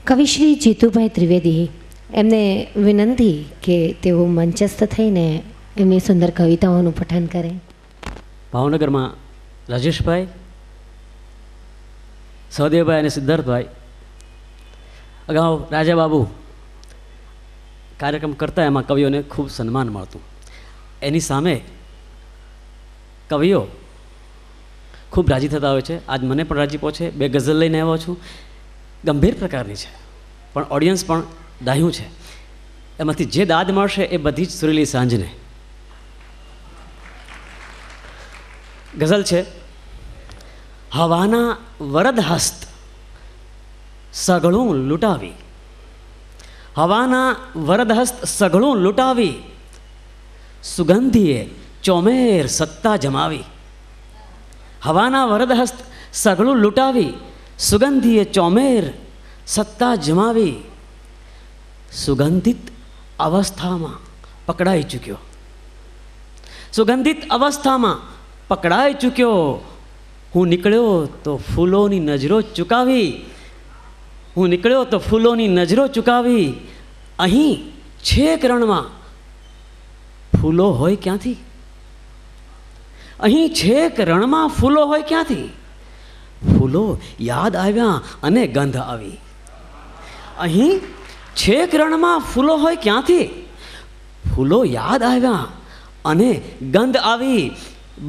કવિશ્રી જીતુભાઈ ત્રિવેદી, એમને વિનંતી કે તેઓ મંચસ્થ થઈને એમની સુંદર કવિતાઓનું પઠન કરે. ભાવનગરમાં રાજેશભાઈ, સહદેવભાઈ અને સિદ્ધાર્થભાઈ અગાઉ રાજાબાબુ કાર્યક્રમ કરતા એમાં કવિઓને ખૂબ સન્માન મળતું. એની સામે કવિઓ ખૂબ રાજી થતા હોય છે. આજ મને પણ રાજીપો છે. 2 ગઝલ લઈને આવ્યો છું. ગંભીર પ્રકારની છે પણ ઓડિયન્સ પણ ડાહ્યું છે. એમાંથી જે દાદ મળશે એ બધી જ સુરીલી સાંજને. ગઝલ છે. હવાના વરદ હસ્ત સઘળું લૂંટાવી, હવાના વરદ હસ્ત સઘળું લૂંટાવી, સુગંધીએ ચોમેર સત્તા જમાવી. હવાના વરદ હસ્ત સઘળું લૂંટાવી, સુગંધીએ ચોમેર સત્તા જમાવી. સુગંધિત અવસ્થામાં પકડાઈ ચૂક્યો, સુગંધિત અવસ્થામાં પકડાઈ ચૂક્યો. હું નીકળ્યો તો ફૂલોની નજરો ચૂકાવી, હું નીકળ્યો તો ફૂલોની નજરો ચૂકાવી. અહીં છેક રણમાં ફૂલો હોય ક્યાંથી, અહીં છેક રણમાં ફૂલો હોય ક્યાંથી. ફૂલો યાદ આવ્યા અને ગંધ આવી. અહીં છેક રણમાં ફૂલો હોય ક્યાંથી, ફૂલો યાદ આવ્યા અને ગંધ આવી.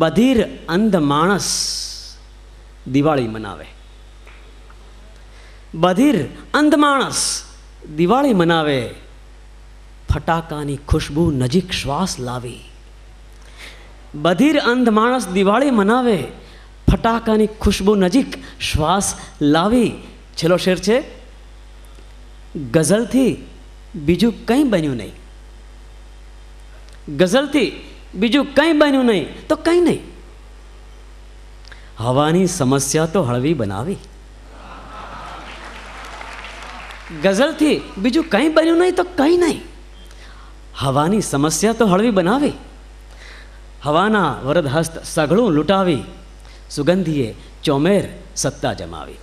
બધિર અંધ માણસ દિવાળી મનાવે, બધિર અંધ માણસ દિવાળી મનાવે. ફટાકાની ખુશ્બુ નજીક શ્વાસ લાવી. બધિર અંધ માણસ દિવાળી મનાવે, ફટાકાની ખુશ્બુ નજીક શ્વાસ લાવી. છેલ્લો શેર છે. ગઝલથી બીજું કંઈ બન્યું નહીં, ગઝલથી બીજું કંઈ બન્યું નહીં તો કંઈ નહીં. હવાની સમસ્યા તો હળવી બનાવી. ગઝલથી બીજું કંઈ બન્યું નહીં તો કંઈ નહીં. હવાની સમસ્યા તો હળવી બનાવી. હવાના વરદ હસ્ત સઘળું લૂંટાવી, સુગંધીએ ચોમેર સત્તા જમાવી.